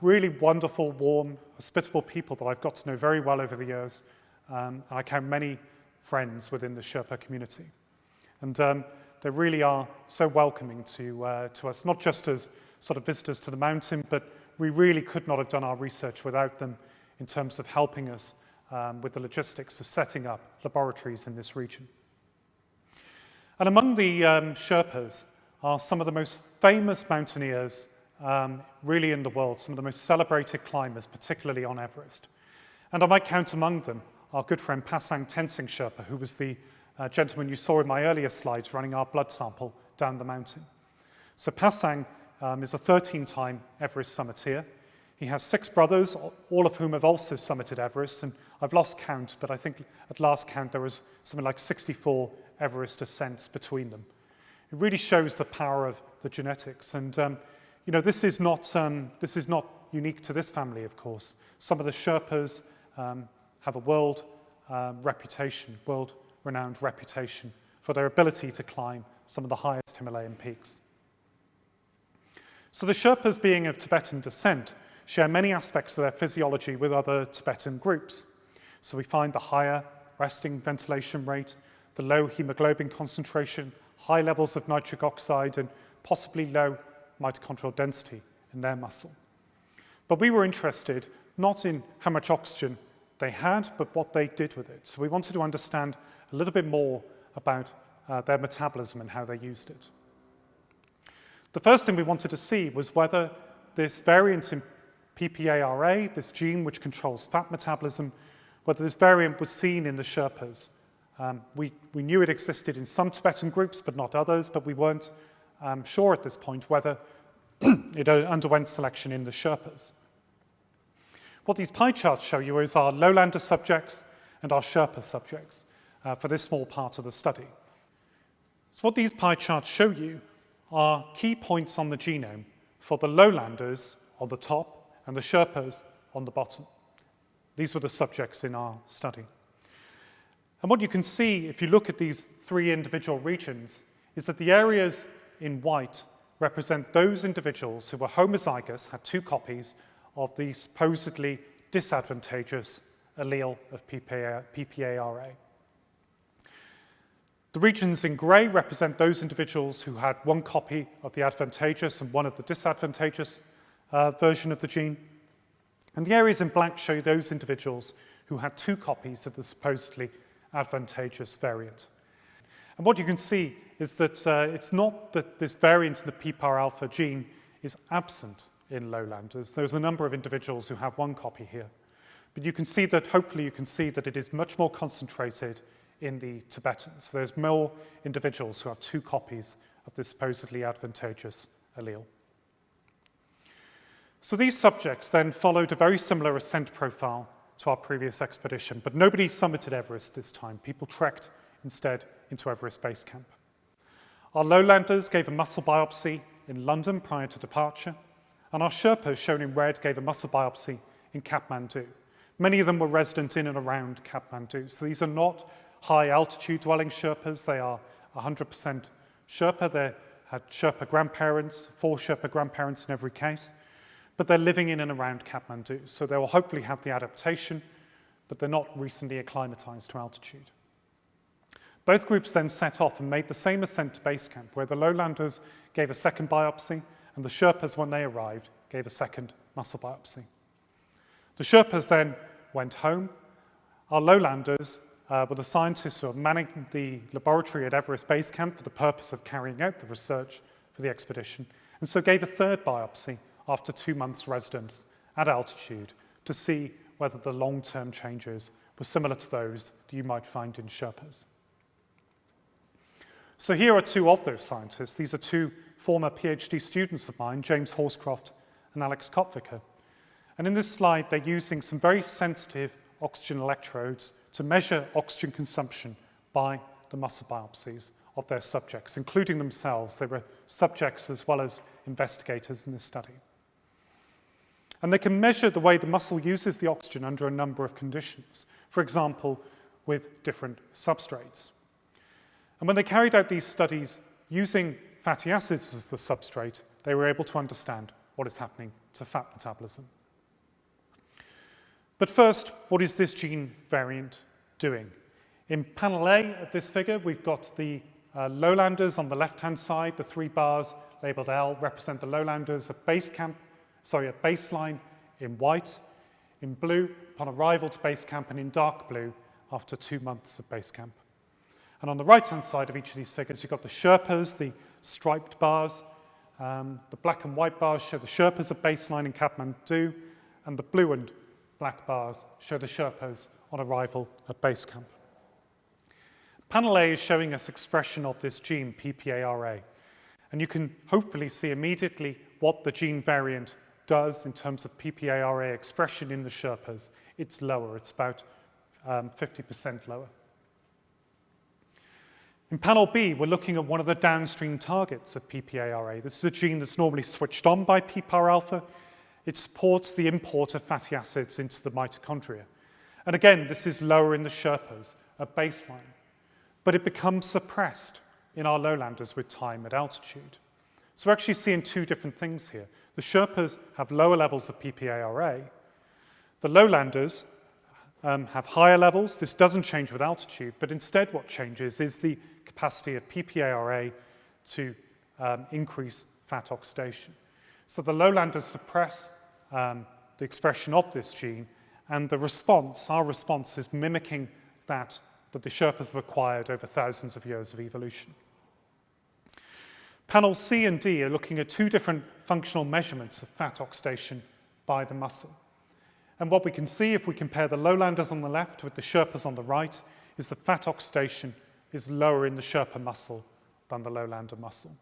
Really wonderful, warm, hospitable people that I've got to know very well over the years. And I count many friends within the Sherpa community. And they really are so welcoming to us, not just as sort of visitors to the mountain, but we really could not have done our research without them in terms of helping us with the logistics of setting up laboratories in this region. And among the Sherpas are some of the most famous mountaineers really in the world, some of the most celebrated climbers, particularly on Everest. And I might count among them our good friend Pasang Tensing Sherpa, who was the gentleman you saw in my earlier slides running our blood sample down the mountain. So Pasang is a 13-time Everest summiteer. He has 6 brothers, all of whom have also summited Everest, and I've lost count, but I think at last count there was something like 64 Everest ascents between them. It really shows the power of the genetics, and you know, this is not unique to this family, of course. Some of the Sherpas have a world-renowned reputation for their ability to climb some of the highest Himalayan peaks. So the Sherpas, being of Tibetan descent, share many aspects of their physiology with other Tibetan groups. So we find the higher resting ventilation rate, the low hemoglobin concentration, high levels of nitric oxide, and possibly low mitochondrial density in their muscle. But we were interested not in how much oxygen they had, but what they did with it. So we wanted to understand a little bit more about their metabolism and how they used it. The first thing we wanted to see was whether this variant in PPARA, this gene which controls fat metabolism, whether this variant was seen in the Sherpas. We knew it existed in some Tibetan groups, but not others, but we weren't sure at this point whether it underwent selection in the Sherpas. What these pie charts show you is our lowlander subjects and our Sherpa subjects for this small part of the study. So what these pie charts show you are key points on the genome for the lowlanders on the top and the Sherpas on the bottom. These were the subjects in our study. And what you can see, if you look at these 3 individual regions, is that the areas in white represent those individuals who were homozygous, had 2 copies of the supposedly disadvantageous allele of PPARA. The regions in grey represent those individuals who had 1 copy of the advantageous and 1 of the disadvantageous version of the gene. And the areas in black show those individuals who had 2 copies of the supposedly advantageous variant. And what you can see is that it's not that this variant in the PPAR alpha gene is absent in lowlanders. There's a number of individuals who have 1 copy here. But you can see that, hopefully you can see that it is much more concentrated in the Tibetans. So there's more individuals who have 2 copies of this supposedly advantageous allele. So these subjects then followed a very similar ascent profile to our previous expedition, but nobody summited Everest this time. People trekked instead into Everest Base Camp. Our lowlanders gave a muscle biopsy in London prior to departure, and our Sherpas, shown in red, gave a muscle biopsy in Kathmandu. Many of them were resident in and around Kathmandu, so these are not high-altitude dwelling Sherpas. They are 100% Sherpa. They had Sherpa grandparents, 4 Sherpa grandparents in every case, but they're living in and around Kathmandu, so they will hopefully have the adaptation, but they're not recently acclimatized to altitude. Both groups then set off and made the same ascent to base camp, where the lowlanders gave a second biopsy, and the Sherpas, when they arrived, gave a second muscle biopsy. The Sherpas then went home. Our lowlanders were the scientists who were manning the laboratory at Everest Base Camp for the purpose of carrying out the research for the expedition, and so gave a third biopsy after 2 months' residence at altitude to see whether the long-term changes were similar to those that you might find in Sherpas. So here are 2 of those scientists. These are 2 former PhD students of mine, James Horscroft and Alex Kotviker. And in this slide, they're using some very sensitive oxygen electrodes to measure oxygen consumption by the muscle biopsies of their subjects, including themselves. They were subjects as well as investigators in this study. And they can measure the way the muscle uses the oxygen under a number of conditions, for example, with different substrates. And when they carried out these studies using fatty acids as the substrate, they were able to understand what is happening to fat metabolism. But first, what is this gene variant doing? In panel A of this figure, we've got the lowlanders on the left-hand side. The 3 bars labeled L represent the lowlanders at baseline in white, in blue upon arrival to base camp, and in dark blue after 2 months of base camp. And on the right-hand side of each of these figures, you've got the Sherpas, the striped bars. The black and white bars show the Sherpas at baseline in Kathmandu, and the blue and black bars show the Sherpas on arrival at base camp. Panel A is showing us expression of this gene, PPARA. And you can hopefully see immediately what the gene variant does in terms of PPARA expression in the Sherpas. It's lower, it's about 50% lower. In panel B, we're looking at one of the downstream targets of PPARA. This is a gene that's normally switched on by PPAR alpha. It supports the import of fatty acids into the mitochondria. And again, this is lower in the Sherpas at baseline. But it becomes suppressed in our lowlanders with time at altitude. So we're actually seeing two different things here. The Sherpas have lower levels of PPARA. The lowlanders have higher levels. This doesn't change with altitude, but instead what changes is the capacity of PPARA to increase fat oxidation. So the lowlanders suppress the expression of this gene, and the response, our response, is mimicking that the Sherpas have acquired over thousands of years of evolution. Panels C and D are looking at two different functional measurements of fat oxidation by the muscle. And what we can see if we compare the lowlanders on the left with the Sherpas on the right is that fat oxidation is lower in the Sherpa muscle than the lowlander muscle.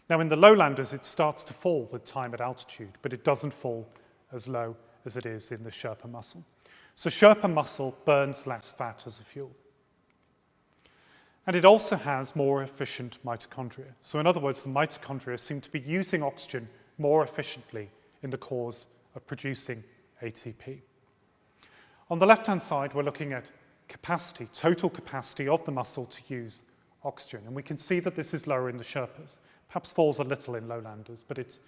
Now in the lowlanders it starts to fall with time at altitude, but it doesn't fall as low as it is in the Sherpa muscle. So Sherpa muscle burns less fat as a fuel. And it also has more efficient mitochondria. So in other words, the mitochondria seem to be using oxygen more efficiently in the cause of producing ATP. On the left-hand side, we're looking at capacity, total capacity of the muscle to use oxygen. And we can see that this is lower in the Sherpas. Perhaps falls a little in lowlanders, but it's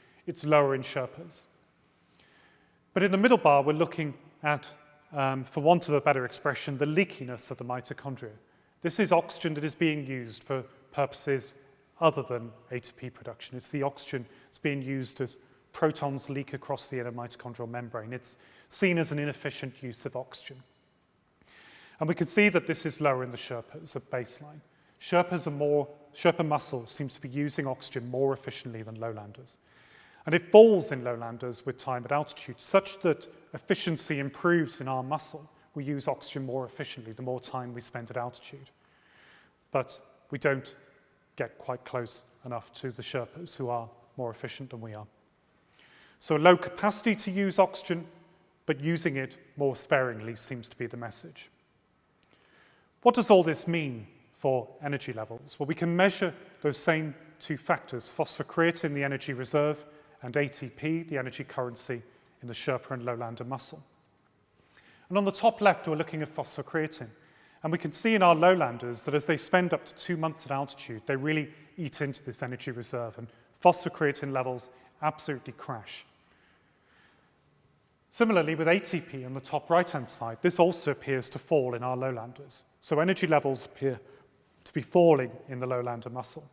lower in Sherpas. But in the middle bar, we're looking at, for want of a better expression, the leakiness of the mitochondria. This is oxygen that is being used for purposes other than ATP production. It's the oxygen that's being used as protons leak across the inner mitochondrial membrane. It's seen as an inefficient use of oxygen. And we can see that this is lower in the Sherpas at baseline. Sherpa muscle seems to be using oxygen more efficiently than lowlanders. And it falls in lowlanders with time at altitude, such that efficiency improves in our muscle. We use oxygen more efficiently the more time we spend at altitude. But we don't get quite close enough to the Sherpas, who are more efficient than we are. So a low capacity to use oxygen, but using it more sparingly seems to be the message. What does all this mean for energy levels? Well, we can measure those same two factors, phosphocreatine, the energy reserve, and ATP, the energy currency in the Sherpa and lowlander muscle. And on the top left, we're looking at phosphocreatine. And we can see in our lowlanders that as they spend up to 2 months at altitude, they really eat into this energy reserve, and phosphocreatine levels absolutely crash. Similarly, with ATP on the top right-hand side, this also appears to fall in our lowlanders. So energy levels appear to be falling in the lowlander muscle.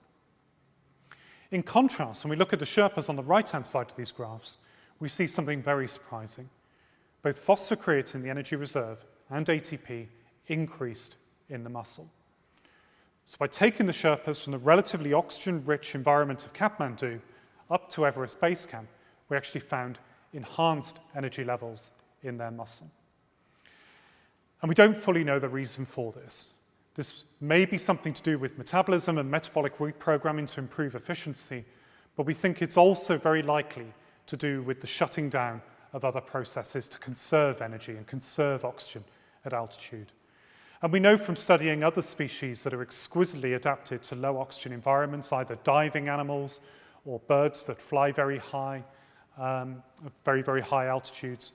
In contrast, when we look at the Sherpas on the right-hand side of these graphs, we see something very surprising. Both phosphocreatine, the energy reserve, and ATP increased in the muscle. So by taking the Sherpas from the relatively oxygen-rich environment of Kathmandu up to Everest Base Camp, we actually found enhanced energy levels in their muscle. And we don't fully know the reason for this. This may be something to do with metabolism and metabolic reprogramming to improve efficiency, but we think it's also very likely to do with the shutting down of other processes to conserve energy and conserve oxygen at altitude. And we know from studying other species that are exquisitely adapted to low oxygen environments, either diving animals or birds that fly very high, at very, very high altitudes,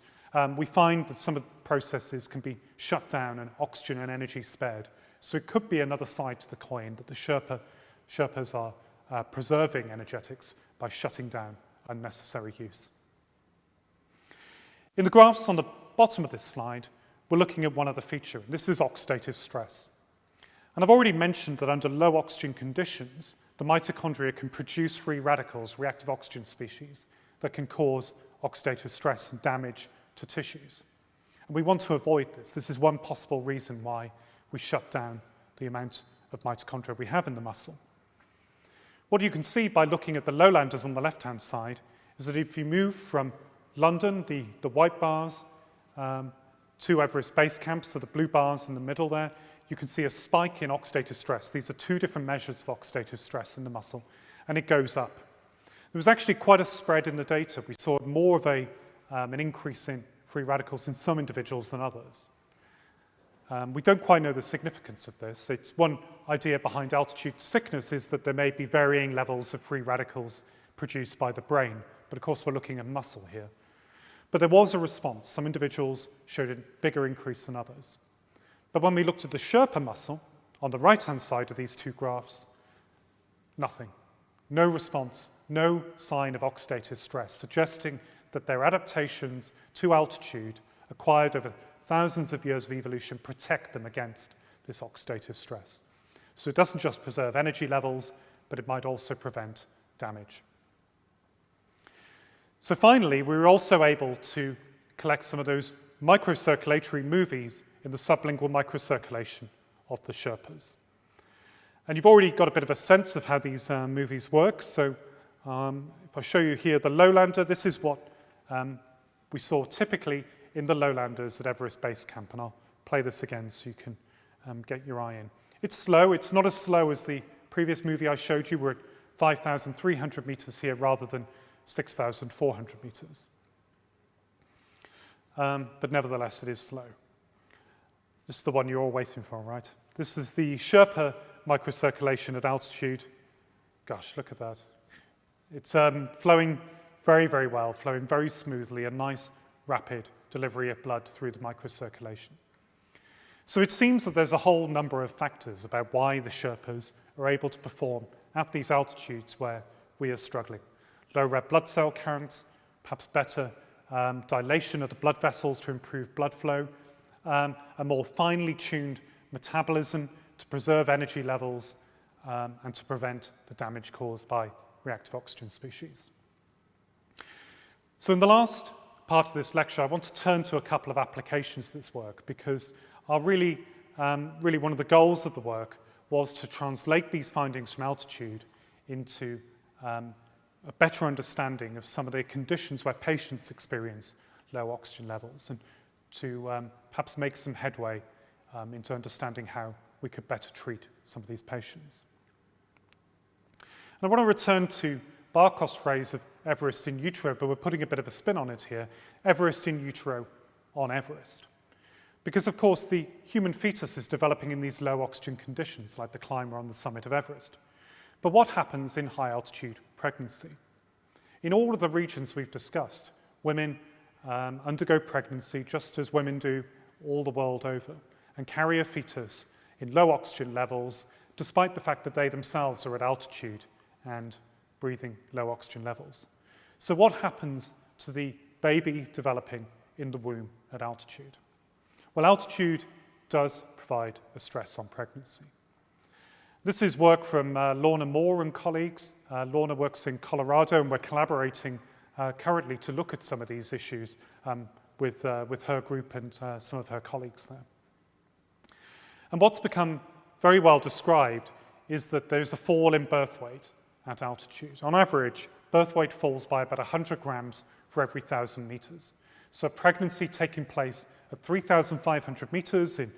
we find that some of the processes can be shut down and oxygen and energy spared. So it could be another side to the coin that the Sherpas are preserving energetics by shutting down unnecessary use. In the graphs on the bottom of this slide, we're looking at one other feature. This is oxidative stress. And I've already mentioned that under low oxygen conditions, the mitochondria can produce free radicals, reactive oxygen species, that can cause oxidative stress and damage to tissues. And we want to avoid this. This is one possible reason why we shut down the amount of mitochondria we have in the muscle. What you can see by looking at the lowlanders on the left-hand side is that if you move from London, the white bars, to Everest Base Camp, so the blue bars in the middle there, you can see a spike in oxidative stress. These are two different measures of oxidative stress in the muscle, and it goes up. There was actually quite a spread in the data. We saw more of an increase in free radicals in some individuals than others. We don't quite know the significance of this. It's one idea behind altitude sickness is that there may be varying levels of free radicals produced by the brain, but of course we're looking at muscle here. But there was a response. Some individuals showed a bigger increase than others. But when we looked at the Sherpa muscle, on the right-hand side of these two graphs, nothing. No response, no sign of oxidative stress, suggesting that their adaptations to altitude acquired over thousands of years of evolution protect them against this oxidative stress. So it doesn't just preserve energy levels, but it might also prevent damage. So finally, we were also able to collect some of those microcirculatory movies in the sublingual microcirculation of the Sherpas. And you've already got a bit of a sense of how these movies work. So if I show you here the lowlander, this is what we saw typically in the lowlanders at Everest Base Camp. And I'll play this again so you can get your eye in. It's slow. It's not as slow as the previous movie I showed you. We're at 5,300 meters here rather than 6,400 meters. But nevertheless, it is slow. This is the one you're all waiting for, right? This is the Sherpa microcirculation at altitude. Gosh, look at that. It's flowing very, very well, flowing very smoothly, a nice, rapid delivery of blood through the microcirculation. So it seems that there's a whole number of factors about why the Sherpas are able to perform at these altitudes where we are struggling. Low red blood cell counts, perhaps better dilation of the blood vessels to improve blood flow, a more finely tuned metabolism to preserve energy levels and to prevent the damage caused by reactive oxygen species. So in the last part of this lecture, I want to turn to a couple of applications of this work because really one of the goals of the work was to translate these findings from altitude into a better understanding of some of the conditions where patients experience low oxygen levels and to perhaps make some headway into understanding how we could better treat some of these patients. And I want to return to Barkov's phrase of Everest in utero, but we're putting a bit of a spin on it here, Everest in utero on Everest. Because, of course, the human fetus is developing in these low oxygen conditions, like the climber on the summit of Everest. But what happens in high-altitude pregnancy? In all of the regions we've discussed, women undergo pregnancy just as women do all the world over and carry a fetus in low oxygen levels, despite the fact that they themselves are at altitude and breathing low oxygen levels. So what happens to the baby developing in the womb at altitude? Well, altitude does provide a stress on pregnancy. This is work from Lorna Moore and colleagues. Lorna works in Colorado, and we're collaborating currently to look at some of these issues with her group and some of her colleagues there. And what's become very well described is that there's a fall in birth weight at altitude. On average, birth weight falls by about 100 grams for every 1,000 meters. So a pregnancy taking place at 3,500 meters in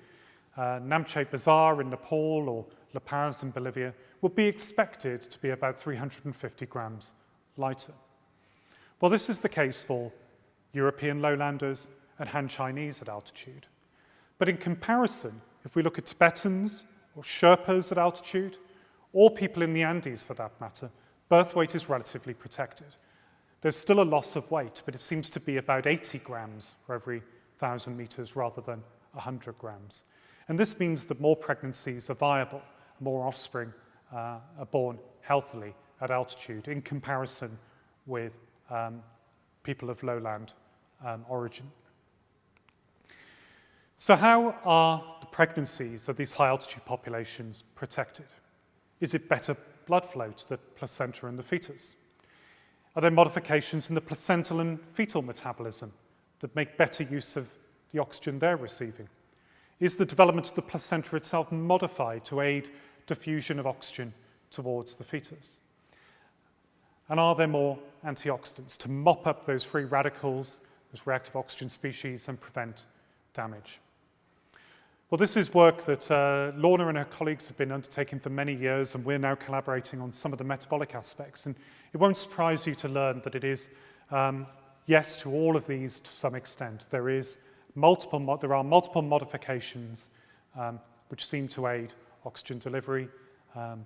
Namche Bazaar in Nepal or La Paz in Bolivia would be expected to be about 350 grams lighter. Well, this is the case for European lowlanders and Han Chinese at altitude. But in comparison, if we look at Tibetans or Sherpas at altitude, or people in the Andes for that matter, birth weight is relatively protected. There's still a loss of weight, but it seems to be about 80 grams for every 1,000 meters rather than 100 grams. And this means that more pregnancies are viable, more offspring are born healthily at altitude in comparison with people of lowland origin. So how are the pregnancies of these high-altitude populations protected? Is it better blood flow to the placenta and the fetus? Are there modifications in the placental and fetal metabolism that make better use of the oxygen they're receiving? Is the development of the placenta itself modified to aid diffusion of oxygen towards the fetus? And are there more antioxidants to mop up those free radicals, those reactive oxygen species, and prevent damage? Well, this is work that Lorna and her colleagues have been undertaking for many years, and we're now collaborating on some of the metabolic aspects. And it won't surprise you to learn that it is yes to all of these to some extent. There are multiple modifications which seem to aid oxygen delivery,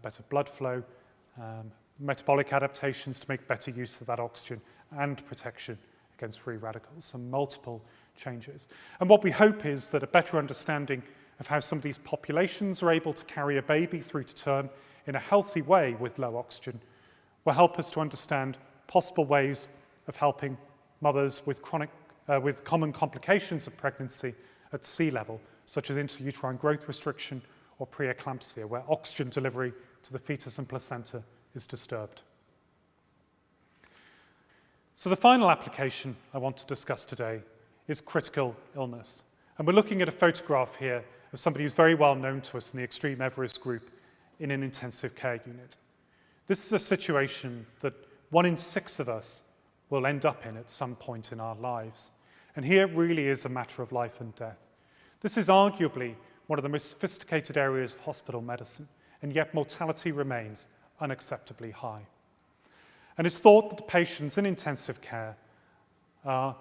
better blood flow, metabolic adaptations to make better use of that oxygen, and protection against free radicals, so multiple changes. And what we hope is that a better understanding of how some of these populations are able to carry a baby through to term in a healthy way with low oxygen will help us to understand possible ways of helping mothers with common complications of pregnancy at sea level, such as intrauterine growth restriction or preeclampsia, where oxygen delivery to the fetus and placenta is disturbed. So the final application I want to discuss today is critical illness. And we're looking at a photograph here of somebody who's very well known to us in the Xtreme Everest Group in an intensive care unit. This is a situation that 1 in 6 of us will end up in at some point in our lives. And here it really is a matter of life and death. This is arguably one of the most sophisticated areas of hospital medicine, and yet mortality remains unacceptably high. And it's thought that the patients in intensive care are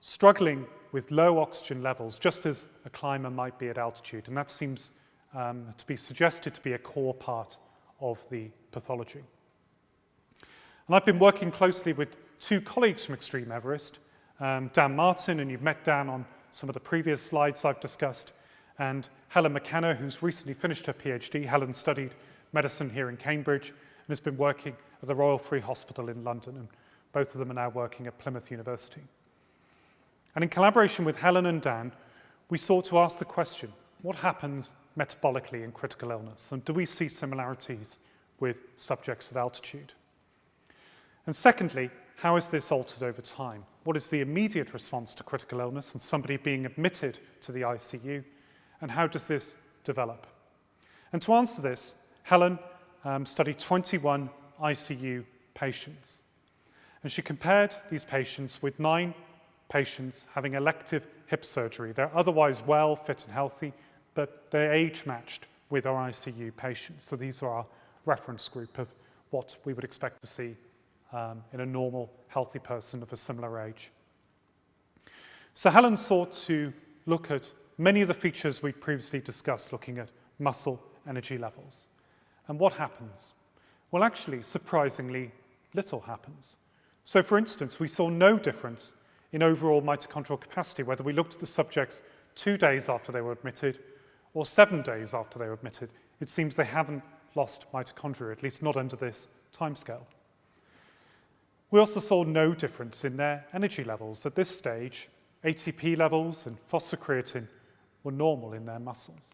struggling with low oxygen levels, just as a climber might be at altitude, and that seems to be suggested to be a core part of the pathology. And I've been working closely with 2 colleagues from Xtreme Everest, Dan Martin, and you've met Dan on some of the previous slides I've discussed, and Helen McKenna, who's recently finished her PhD. Helen studied medicine here in Cambridge and has been working at the Royal Free Hospital in London, and both of them are now working at Plymouth University. And in collaboration with Helen and Dan, we sought to ask the question, what happens metabolically in critical illness? And do we see similarities with subjects at altitude? And secondly, how is this altered over time? What is the immediate response to critical illness and somebody being admitted to the ICU? And how does this develop? And to answer this, Helen studied 21 ICU patients. And she compared these patients with 9 patients having elective hip surgery. They're otherwise well, fit and healthy, but they're age-matched with our ICU patients. So these are our reference group of what we would expect to see in a normal, healthy person of a similar age. So Helen sought to look at many of the features we previously discussed, looking at muscle energy levels. And what happens? Well, actually, surprisingly, little happens. So for instance, we saw no difference in overall mitochondrial capacity, whether we looked at the subjects 2 days after they were admitted or 7 days after they were admitted. It seems they haven't lost mitochondria, at least not under this timescale. We also saw no difference in their energy levels. At this stage, ATP levels and phosphocreatine were normal in their muscles.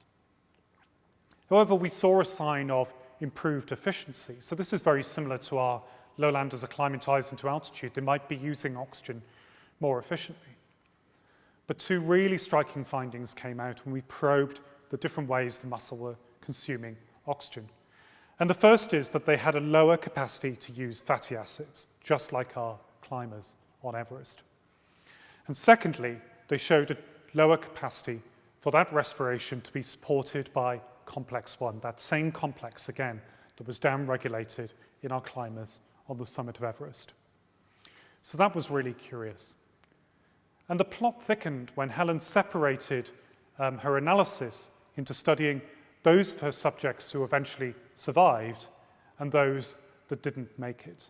However, we saw a sign of improved efficiency. So this is very similar to our lowlanders acclimatizing to altitude. They might be using oxygen more efficiently. But 2 really striking findings came out when we probed the different ways the muscle were consuming oxygen. And the first is that they had a lower capacity to use fatty acids, just like our climbers on Everest. And secondly, they showed a lower capacity for that respiration to be supported by complex 1, that same complex, again, that was down-regulated in our climbers on the summit of Everest. So that was really curious. And the plot thickened when Helen separated her analysis into studying those of her subjects who eventually survived and those that didn't make it.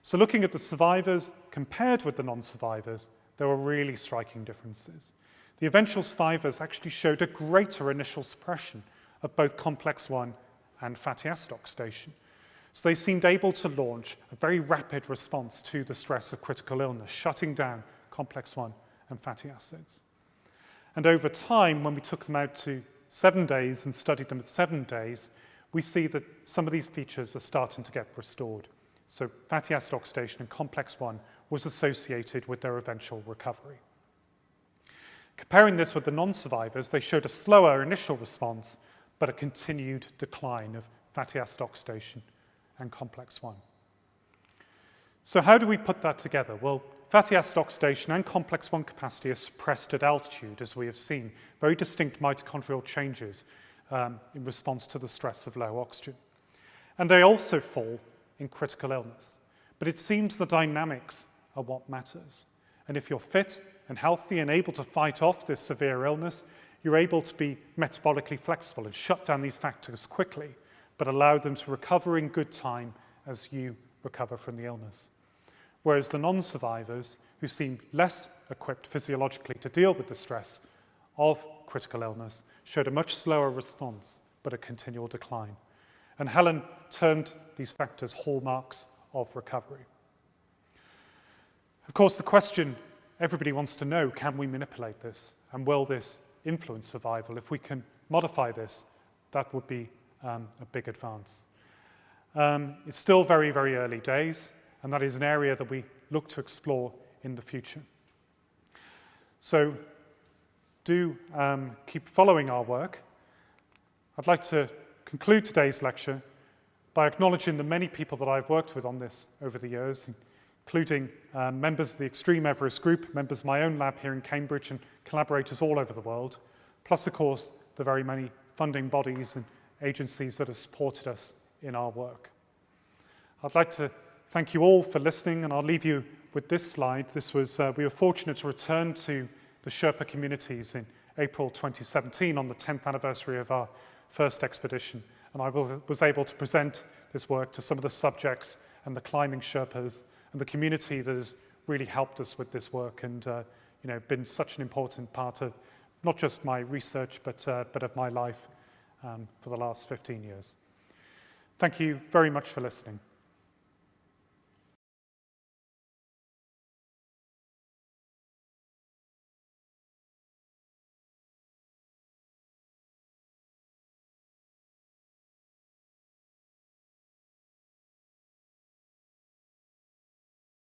So looking at the survivors compared with the non-survivors, there were really striking differences. The eventual survivors actually showed a greater initial suppression of both complex 1 and fatty acid oxidation. So they seemed able to launch a very rapid response to the stress of critical illness, shutting down complex 1 and fatty acids. And over time, when we took them out to 7 days and studied them at 7 days, we see that some of these features are starting to get restored. So fatty acid oxidation and complex 1 was associated with their eventual recovery. Comparing this with the non-survivors, they showed a slower initial response, but a continued decline of fatty acid oxidation, and complex 1. So how do we put that together? Well, fatty acid oxidation and complex 1 capacity are suppressed at altitude, as we have seen. Very distinct mitochondrial changes in response to the stress of low oxygen. And they also fall in critical illness. But it seems the dynamics are what matters. And if you're fit and healthy and able to fight off this severe illness, you're able to be metabolically flexible and shut down these factors quickly, but allow them to recover in good time as you recover from the illness. Whereas the non-survivors, who seem less equipped physiologically to deal with the stress of critical illness, showed a much slower response, but a continual decline. And Helen termed these factors hallmarks of recovery. Of course, the question everybody wants to know, can we manipulate this? And will this influence survival? If we can modify this, that would be a big advance. It's still very, very early days, and that is an area that we look to explore in the future. So do keep following our work. I'd like to conclude today's lecture by acknowledging the many people that I've worked with on this over the years, including members of the Xtreme Everest Group, members of my own lab here in Cambridge, and collaborators all over the world, plus, of course, the very many funding bodies and agencies that have supported us in our work. I'd like to thank you all for listening, and I'll leave you with this slide. This was, we were fortunate to return to the Sherpa communities in April 2017 on the 10th anniversary of our first expedition, and I was able to present this work to some of the subjects and the climbing Sherpas and the community that has really helped us with this work and been such an important part of not just my research but of my life for the last 15 years. Thank you very much for listening.